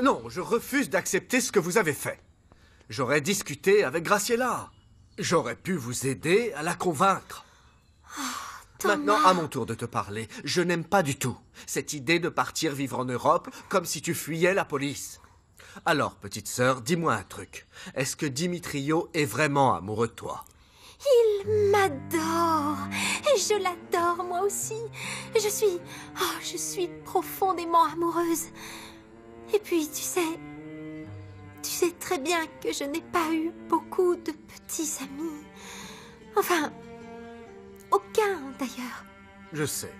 Non, je refuse d'accepter ce que vous avez fait. J'aurais discuté avec Graciela. J'aurais pu vous aider à la convaincre. Thomas. Maintenant, à mon tour de te parler. Je n'aime pas du tout cette idée de partir vivre en Europe comme si tu fuyais la police. Alors, petite sœur, dis-moi un truc. Est-ce que Dimitrio est vraiment amoureux de toi? Il m'adore. Et je l'adore, moi aussi. Je suis profondément amoureuse. Et puis, tu sais très bien que je n'ai pas eu beaucoup de petits amis. Enfin, aucun d'ailleurs. Je sais.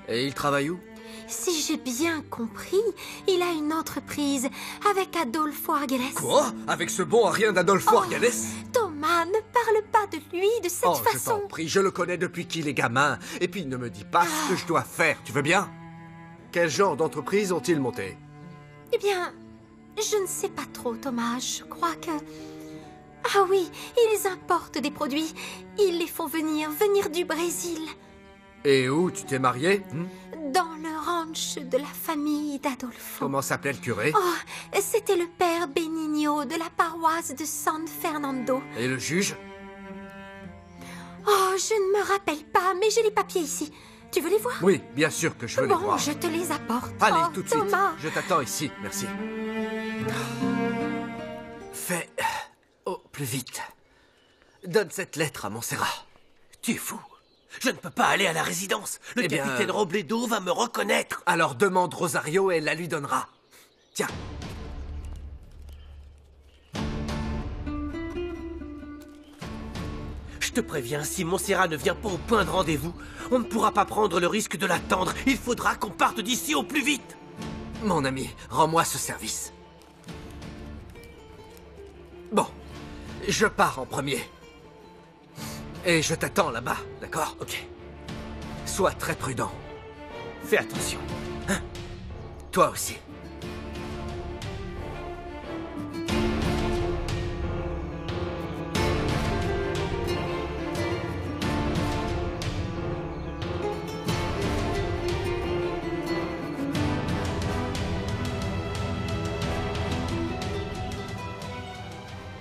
Et il travaille où? Si j'ai bien compris, il a une entreprise avec Adolfo Argeles. Quoi? Avec ce bon à rien d'Adolfo Argeles? Thomas, ne parle pas de lui de cette Oh, façon. je t'en prie, je le connais depuis qu'il est gamin. Et puis, ne me dis pas ce que je dois faire, tu veux bien? Quel genre d'entreprise ont-ils monté? Eh bien, je ne sais pas trop, Thomas. Je crois que... Ah oui, ils importent des produits. Ils les font venir du Brésil. Et où tu t'es marié? Dans le ranch de la famille d'Adolfo. Comment s'appelait le curé? Oh, c'était le père Benigno de la paroisse de San Fernando. Et le juge? Oh, je ne me rappelle pas, mais j'ai les papiers ici. Tu veux les voir? Oui, bien sûr que je veux les voir. Bon, je te les apporte. Allez, Oh, tout de suite. Thomas. Je t'attends ici, merci. Fais au plus vite. Donne cette lettre à Montserrat. Tu es fou. Je ne peux pas aller à la résidence. Le capitaine Robledo va me reconnaître. Alors demande Rosario et elle la lui donnera. Tiens. Je te préviens, si Montserrat ne vient pas au point de rendez-vous, on ne pourra pas prendre le risque de l'attendre. Il faudra qu'on parte d'ici au plus vite. Mon ami, rends-moi ce service. Bon, je pars en premier. Et je t'attends là-bas, d'accord? Ok. Sois très prudent. Fais attention. Hein? Toi aussi.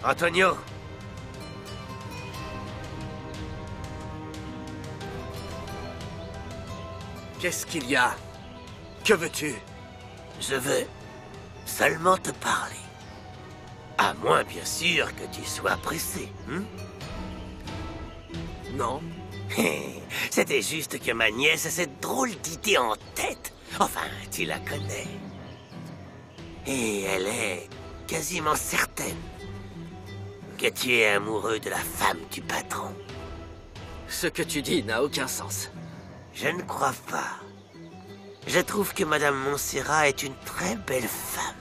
Antonio. Qu'est-ce qu'il y a? Que veux-tu? Je veux seulement te parler. À moins, bien sûr, que tu sois pressé. Non. C'était juste que ma nièce a cette drôle d'idée en tête. Enfin, tu la connais. Et elle est quasiment certaine que tu es amoureux de la femme du patron. Ce que tu dis n'a aucun sens. Je ne crois pas. Je trouve que Madame Montserrat est une très belle femme.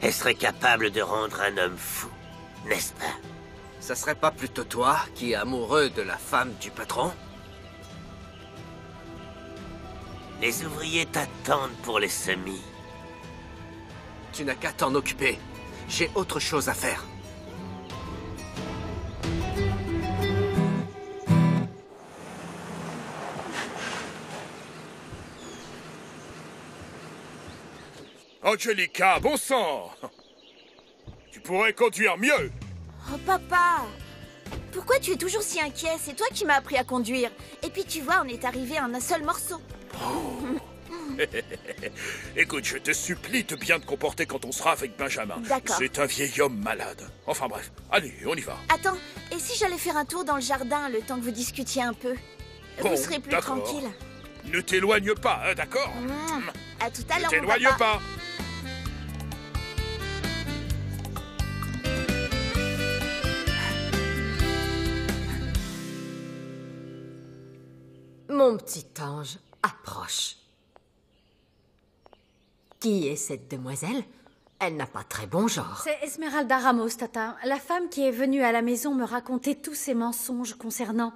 Elle serait capable de rendre un homme fou, n'est-ce pas? Ça serait pas plutôt toi qui es amoureux de la femme du patron? Les ouvriers t'attendent pour les semis. Tu n'as qu'à t'en occuper. J'ai autre chose à faire. Angelica, bon sang! Tu pourrais conduire mieux! Oh, papa! Pourquoi tu es toujours si inquiet? C'est toi qui m'as appris à conduire. Et puis, tu vois, on est arrivé à un seul morceau. Écoute, je te supplie de bien te comporter quand on sera avec Benjamin. D'accord. C'est un vieil homme malade. Enfin bref, allez, on y va. Attends, et si j'allais faire un tour dans le jardin le temps que vous discutiez un peu? Bon, Vous serez plus d'accord. tranquille. Ne t'éloigne pas, hein, d'accord? À tout à Ne l'heure, mon t'éloigne papa. pas! Mon petit ange, approche. Qui est cette demoiselle? Elle n'a pas très bon genre. C'est Esmeralda Ramos, Tata. La femme qui est venue à la maison me raconter tous ces mensonges concernant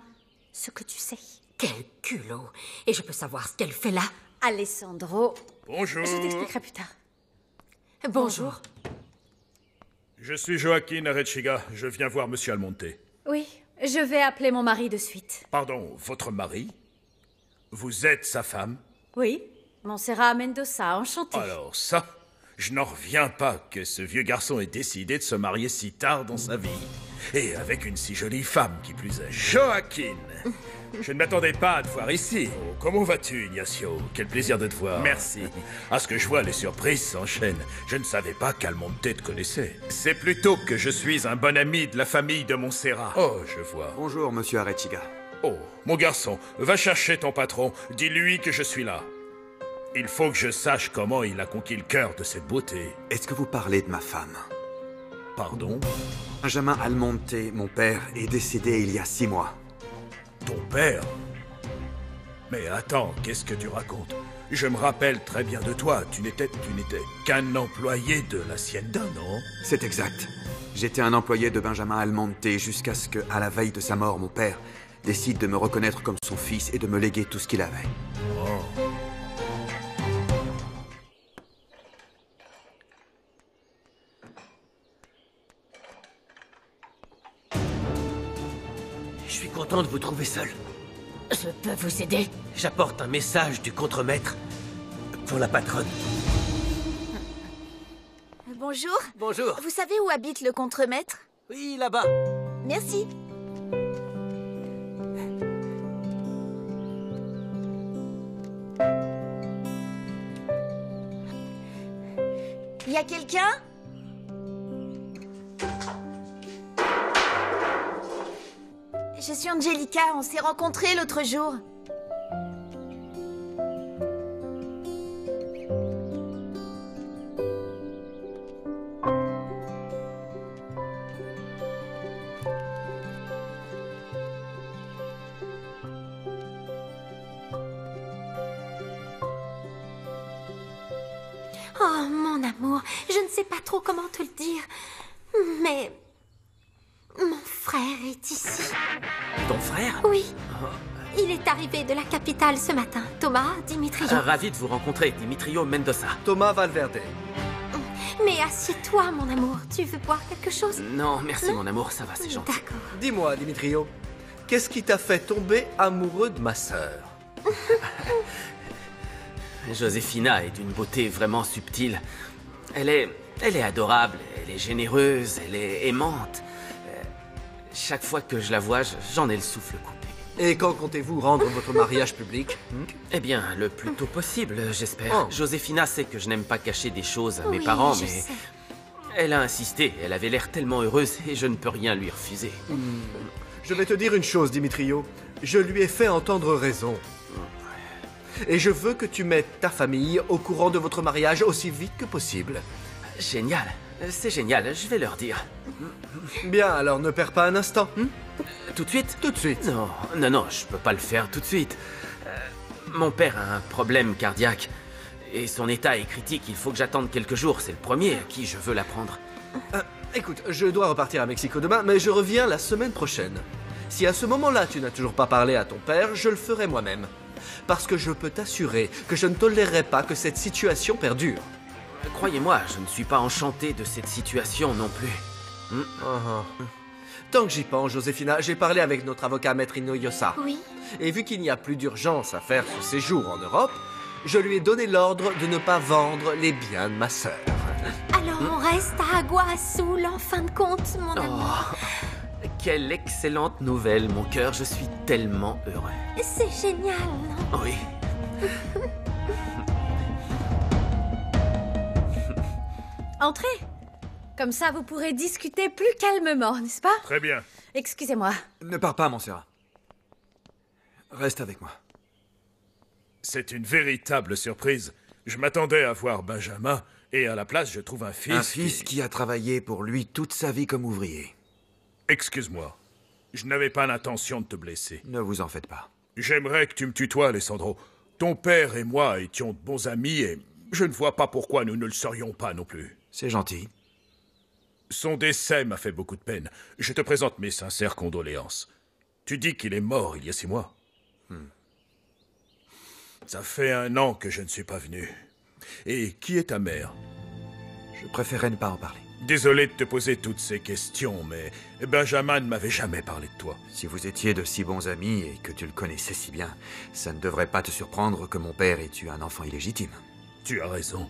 ce que tu sais. Quel culot! Et je peux savoir ce qu'elle fait là? Alessandro. Bonjour. Je t'expliquerai plus tard. Bonjour. Je suis Joaquin Arechiga. Je viens voir Monsieur Almonte. Oui, je vais appeler mon mari de suite. Pardon, votre mari? Vous êtes sa femme? Oui, Montserrat Mendoza, enchantée. Alors ça, je n'en reviens pas que ce vieux garçon ait décidé de se marier si tard dans sa vie. Et avec une si jolie femme, qui plus est. Joaquin! Je ne m'attendais pas à te voir ici. Oh, comment vas-tu, Ignacio? Quel plaisir de te voir. Merci. À ce que je vois, les surprises s'enchaînent. Je ne savais pas qu'Almonte te connaissait. C'est plutôt que je suis un bon ami de la famille de Montserrat. Oh, je vois. Bonjour, monsieur Arechiga. Oh, mon garçon, va chercher ton patron. Dis-lui que je suis là. Il faut que je sache comment il a conquis le cœur de cette beauté. Est-ce que vous parlez de ma femme? Pardon? Benjamin Almonte, mon père, est décédé il y a 6 mois. Ton père? Mais attends, qu'est-ce que tu racontes? Je me rappelle très bien de toi. Tu n'étais qu'un employé de l'Hacienda, non? C'est exact. J'étais un employé de Benjamin Almonte jusqu'à ce que, à la veille de sa mort, mon père décide de me reconnaître comme son fils et de me léguer tout ce qu'il avait. Oh. Je suis content de vous trouver seul. Je peux vous aider? J'apporte un message du contremaître pour la patronne. Bonjour. Bonjour. Vous savez où habite le contremaître? Oui, là-bas. Merci. Y a quelqu'un? Je suis Angelica, on s'est rencontrés l'autre jour. Oh, mon amour, je ne sais pas trop comment te le dire, mais mon frère est ici. Ton frère? Oui, il est arrivé de la capitale ce matin. Thomas Dimitrio. Ravi de vous rencontrer, Dimitrio Mendoza. Thomas Valverde. Mais assieds-toi, mon amour. Tu veux boire quelque chose? Non, merci mon amour, ça va, c'est gentil. D'accord. Dis-moi, Dimitrio, qu'est-ce qui t'a fait tomber amoureux de ma sœur? Josefina est d'une beauté vraiment subtile. Elle est adorable, elle est généreuse, elle est aimante. Chaque fois que je la vois, j'en ai le souffle coupé. Et quand comptez-vous rendre votre mariage public? Eh bien, le plus tôt possible, j'espère. Oh. Josefina sait que je n'aime pas cacher des choses à mes Oui, parents, je mais sais. elle a insisté. Elle avait l'air tellement heureuse et je ne peux rien lui refuser. Je vais te dire une chose, Dimitrio. Je lui ai fait entendre raison. Et je veux que tu mettes ta famille au courant de votre mariage aussi vite que possible. Génial, c'est génial, je vais leur dire. Bien, alors ne perds pas un instant. Tout de suite? Tout de suite. Non, je peux pas le faire tout de suite. Mon père a un problème cardiaque. Et son état est critique, il faut que j'attende quelques jours. C'est le premier à qui je veux l'apprendre. Écoute, je dois repartir à Mexico demain, mais je reviens la semaine prochaine. Si à ce moment-là tu n'as toujours pas parlé à ton père, je le ferai moi-même. Parce que je peux t'assurer que je ne tolérerai pas que cette situation perdure. Croyez-moi, je ne suis pas enchanté de cette situation non plus. Tant que j'y pense, Josefina, j'ai parlé avec notre avocat Maître Inoyosa. Oui. Et vu qu'il n'y a plus d'urgence à faire ce séjour en Europe, je lui ai donné l'ordre de ne pas vendre les biens de ma sœur. Alors on reste à Agua Azul en fin de compte, mon amour. Quelle excellente nouvelle, mon cœur, je suis tellement heureux. C'est génial, non? Oui. Entrez. Comme ça, vous pourrez discuter plus calmement, n'est-ce pas? Très bien. Excusez-moi. Ne pars pas, Montserrat. Reste avec moi. C'est une véritable surprise. Je m'attendais à voir Benjamin, et à la place, je trouve un fils. Un fils qui a travaillé pour lui toute sa vie comme ouvrier. Excuse-moi. Je n'avais pas l'intention de te blesser. Ne vous en faites pas. J'aimerais que tu me tutoies, Alessandro. Ton père et moi étions de bons amis et je ne vois pas pourquoi nous ne le serions pas non plus. C'est gentil. Son décès m'a fait beaucoup de peine. Je te présente mes sincères condoléances. Tu dis qu'il est mort il y a 6 mois. Ça fait 1 an que je ne suis pas venu. Et qui est ta mère? Je préférais ne pas en parler. Désolé de te poser toutes ces questions, mais Benjamin ne m'avait jamais parlé de toi. Si vous étiez de si bons amis et que tu le connaissais si bien, ça ne devrait pas te surprendre que mon père ait eu un enfant illégitime. Tu as raison.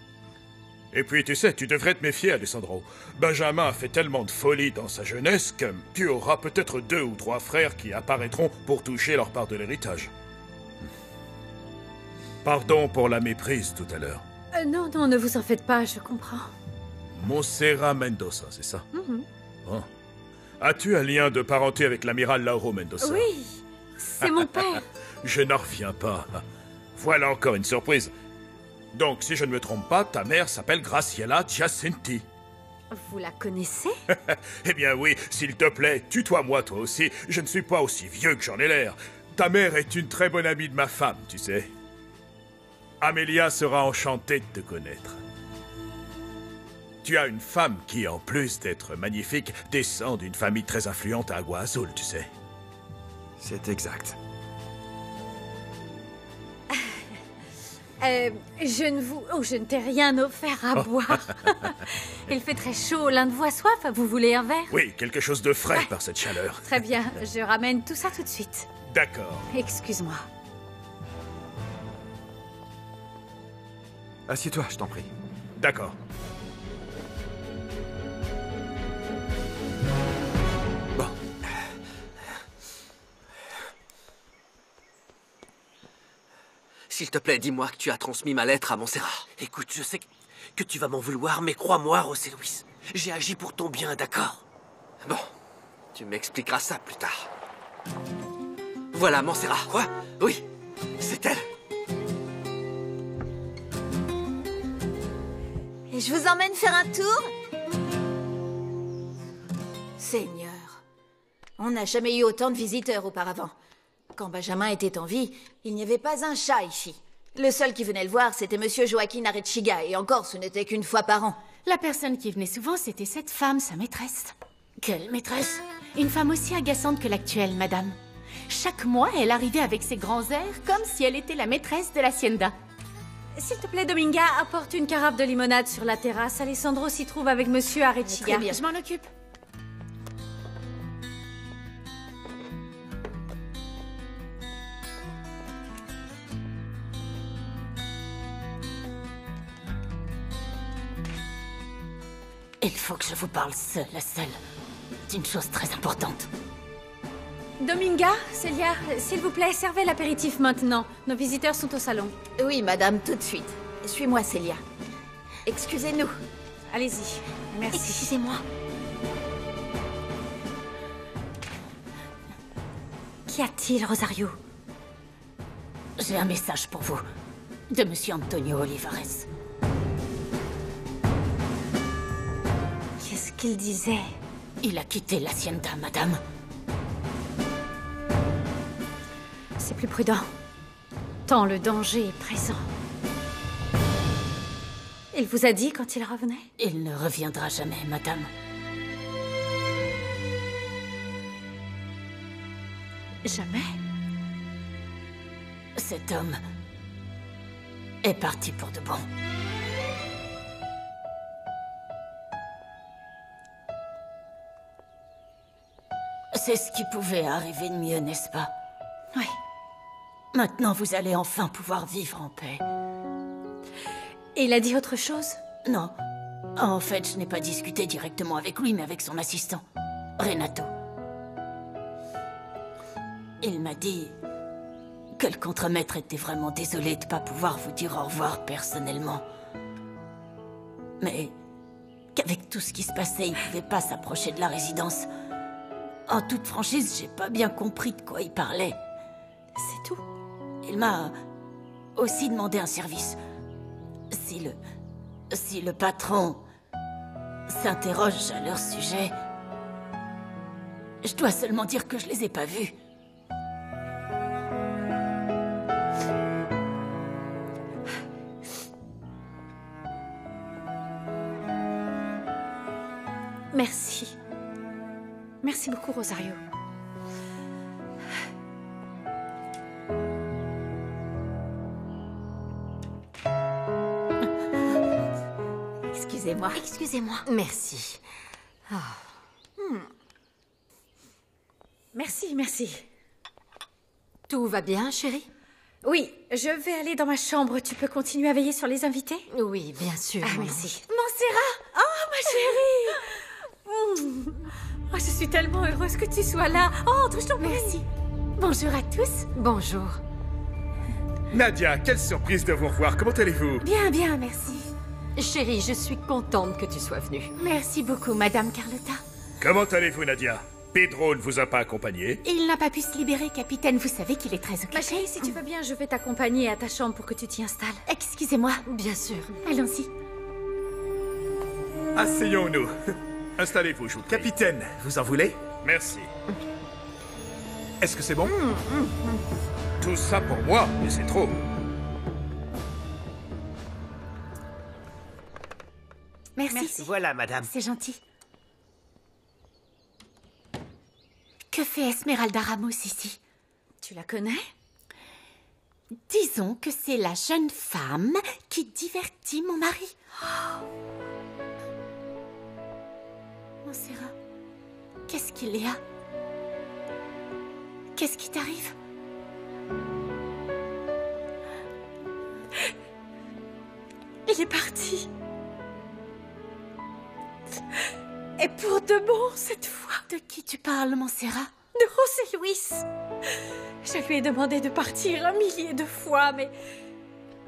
Et puis, tu sais, tu devrais te méfier, Alessandro. Benjamin a fait tellement de folie dans sa jeunesse que tu auras peut-être 2 ou 3 frères qui apparaîtront pour toucher leur part de l'héritage. Pardon pour la méprise tout à l'heure. Non, non, ne vous en faites pas, je comprends. Monserrat Mendoza, c'est ça? Oh. As-tu un lien de parenté avec l'amiral Lauro Mendoza? Oui, c'est mon père. Je n'en reviens pas. Voilà encore une surprise. Donc, si je ne me trompe pas, ta mère s'appelle Graciela Giacinti. Vous la connaissez? Eh bien oui, s'il te plaît, tutoie-moi toi aussi. Je ne suis pas aussi vieux que j'en ai l'air. Ta mère est une très bonne amie de ma femme, tu sais. Amelia sera enchantée de te connaître. Tu as une femme qui, en plus d'être magnifique, descend d'une famille très influente à Agua Azul, tu sais. C'est exact. Je ne t'ai rien offert à boire. Il fait très chaud, l'un de vous a soif, vous voulez un verre? Oui, quelque chose de frais par cette chaleur. Très bien, je ramène tout ça tout de suite. D'accord. Excuse-moi. Assieds-toi, je t'en prie. D'accord. Bon. S'il te plaît, dis-moi que tu as transmis ma lettre à Monserrat. Écoute, je sais que tu vas m'en vouloir, mais crois-moi, José Luis. J'ai agi pour ton bien, d'accord? Bon, tu m'expliqueras ça plus tard. Voilà, Monserrat. Quoi? Oui, c'est elle. Et je vous emmène faire un tour? Seigneur, on n'a jamais eu autant de visiteurs auparavant. Quand Benjamin était en vie, il n'y avait pas un chat ici. Le seul qui venait le voir, c'était Monsieur Joaquin Arechiga, et encore, ce n'était qu'une fois par an. La personne qui venait souvent, c'était cette femme, sa maîtresse. Quelle maîtresse? Une femme aussi agaçante que l'actuelle, madame. Chaque mois, elle arrivait avec ses grands airs, comme si elle était la maîtresse de l'hacienda. S'il te plaît, Dominga, apporte une carafe de limonade sur la terrasse. Alessandro s'y trouve avec Monsieur Arechiga. Très bien. Je m'en occupe. Il faut que je vous parle seule à seule. C'est une chose très importante. Dominga, Célia, s'il vous plaît, servez l'apéritif maintenant. Nos visiteurs sont au salon. Oui, madame, tout de suite. Suis-moi, Célia. Excusez-nous. Allez-y. Merci. Excusez-moi. Qu'y a-t-il, Rosario? J'ai un message pour vous, de Monsieur Antonio Olivares. Qu'est-ce qu'il disait? Il a quitté l'hacienda, madame. C'est plus prudent. Tant le danger est présent. Il vous a dit quand il revenait? Il ne reviendra jamais, madame. Jamais? Cet homme est parti pour de bon. C'est ce qui pouvait arriver de mieux, n'est-ce pas? Oui. Maintenant, vous allez enfin pouvoir vivre en paix. Et il a dit autre chose? Non. En fait, je n'ai pas discuté directement avec lui, mais avec son assistant, Renato. Il m'a dit que le contremaître était vraiment désolé de ne pas pouvoir vous dire au revoir personnellement. Mais qu'avec tout ce qui se passait, il ne pouvait pas s'approcher de la résidence. En toute franchise, j'ai pas bien compris de quoi il parlait. C'est tout. Il m'a aussi demandé un service. Si le patron s'interroge à leur sujet, je dois seulement dire que je les ai pas vus. Merci. Merci beaucoup, Rosario. Excusez-moi. Excusez-moi. Merci. Merci, merci. Tout va bien, chérie? Oui, je vais aller dans ma chambre. Tu peux continuer à veiller sur les invités? Oui, bien sûr. Ah, merci. Montserrat! Oh, ma chérie! Oh, je suis tellement heureuse que tu sois là. Oh, entre, je t'en prie. Merci. Bonjour à tous. Bonjour. Nadia, quelle surprise de vous revoir. Comment allez-vous? Bien, bien, merci. Chérie, je suis contente que tu sois venue. Merci beaucoup, Madame Carlotta. Comment allez-vous, Nadia? Pedro ne vous a pas accompagné? Il n'a pas pu se libérer, capitaine. Vous savez qu'il est très occupé. Ma chérie, si tu veux bien, je vais t'accompagner à ta chambre pour que tu t'y installes. Excusez-moi. Bien sûr. Allons-y. Asseyons-nous. Installez-vous, je vous prie. Capitaine, vous en voulez? Merci. Est-ce que c'est bon? Tout ça pour moi, mais c'est trop. Merci. Voilà, madame. C'est gentil. Que fait Esmeralda Ramos ici? Tu la connais? Disons que c'est la jeune femme qui divertit mon mari. Montserrat, qu'est-ce qu'il y a? Qu'est-ce qui t'arrive? Il est parti. Et pour de bon, cette fois. De qui tu parles, Montserrat? De José Luis. Je lui ai demandé de partir 1 millier de fois, mais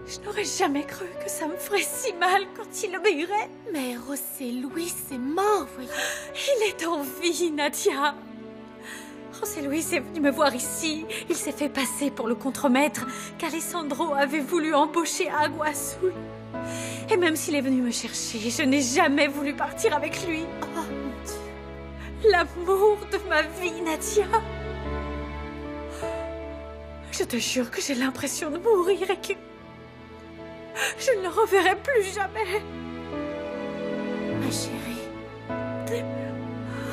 je n'aurais jamais cru que ça me ferait si mal quand il obéirait. Mais José Luis est mort, voyons. Il est en vie, Nadia. José Luis est venu me voir ici. Il s'est fait passer pour le contremaître qu'Alessandro avait voulu embaucher à Agua Azul. Et même s'il est venu me chercher, je n'ai jamais voulu partir avec lui. Oh, mon Dieu. L'amour de ma vie, Nadia. Je te jure que j'ai l'impression de mourir et que je ne le reverrai plus jamais. Ma chérie.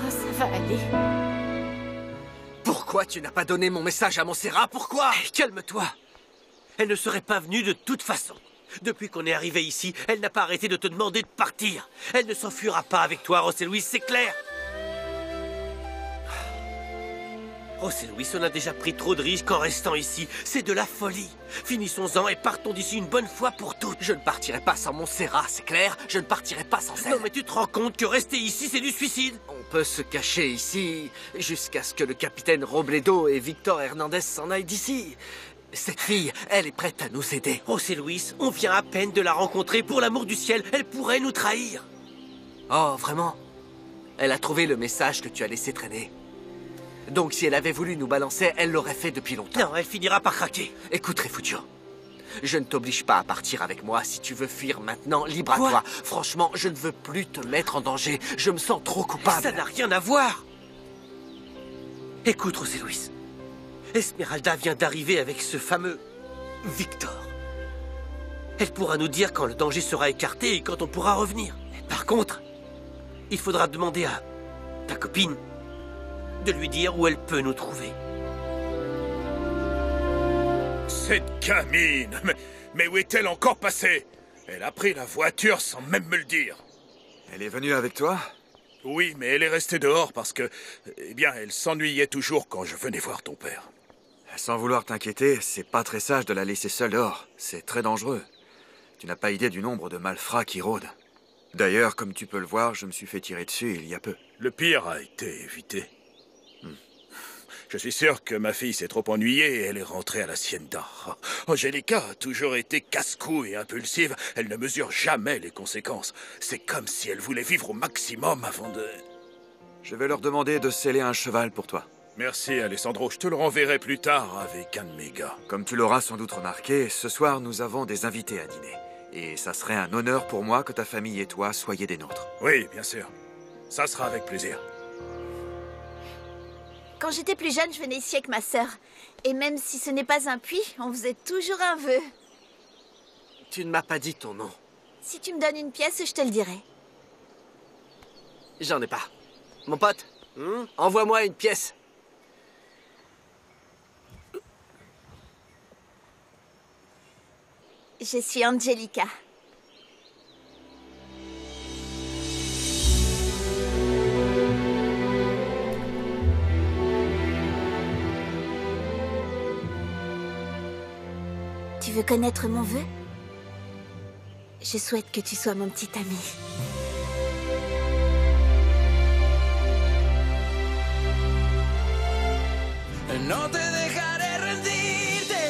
Oh, ça va aller. Pourquoi tu n'as pas donné mon message à Montserrat? Pourquoi? Calme-toi. Elle ne serait pas venue de toute façon. Depuis qu'on est arrivé ici, elle n'a pas arrêté de te demander de partir. Elle ne s'enfuira pas avec toi, José Luis, c'est clair. José Luis, on a déjà pris trop de risques en restant ici. C'est de la folie. Finissons-en et partons d'ici une bonne fois pour toutes. Je ne partirai pas sans Montserrat, c'est clair? Je ne partirai pas sans elle. Non, mais tu te rends compte que rester ici, c'est du suicide? On peut se cacher ici jusqu'à ce que le capitaine Robledo et Victor Hernandez s'en aillent d'ici. Cette fille, elle est prête à nous aider. José Luis, on vient à peine de la rencontrer. Pour l'amour du ciel, elle pourrait nous trahir. Oh, vraiment? Elle a trouvé le message que tu as laissé traîner. Donc si elle avait voulu nous balancer, elle l'aurait fait depuis longtemps. Non, elle finira par craquer. Écoute, Refugio, je ne t'oblige pas à partir avec moi. Si tu veux fuir maintenant, libre à Quoi? toi. Franchement, je ne veux plus te mettre en danger. Je me sens trop coupable. Ça n'a rien à voir. Écoute, José Luis. Esmeralda vient d'arriver avec ce fameux Victor. Elle pourra nous dire quand le danger sera écarté et quand on pourra revenir. Mais par contre, il faudra demander à ta copine de lui dire où elle peut nous trouver. Cette gamine, mais où est-elle encore passée? Elle a pris la voiture sans même me le dire. Elle est venue avec toi? Oui, mais elle est restée dehors parce que, eh bien, elle s'ennuyait toujours quand je venais voir ton père. Sans vouloir t'inquiéter, c'est pas très sage de la laisser seule dehors. C'est très dangereux. Tu n'as pas idée du nombre de malfrats qui rôdent. D'ailleurs, comme tu peux le voir, je me suis fait tirer dessus il y a peu. Le pire a été évité. Je suis sûr que ma fille s'est trop ennuyée et elle est rentrée à l'hacienda. Angelica a toujours été casse-cou et impulsive. Elle ne mesure jamais les conséquences. C'est comme si elle voulait vivre au maximum avant de... Je vais leur demander de sceller un cheval pour toi. Merci, Alessandro. Je te le renverrai plus tard avec un de mes gars. Comme tu l'auras sans doute remarqué, ce soir, nous avons des invités à dîner. Et ça serait un honneur pour moi que ta famille et toi soyez des nôtres. Oui, bien sûr. Ça sera avec plaisir. Quand j'étais plus jeune, je venais ici avec ma sœur. Et même si ce n'est pas un puits, on faisait toujours un vœu. Tu ne m'as pas dit ton nom. Si tu me donnes une pièce, je te le dirai. J'en ai pas. Mon pote, envoie-moi une pièce. Je suis Angelica. veux connaître mon vœu? Je souhaite que tu sois mon petit ami. No te dejaré rendirte,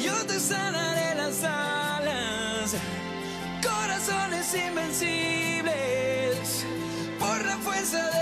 yo te sanaré las alas, corazones invencibles, por la fuerza de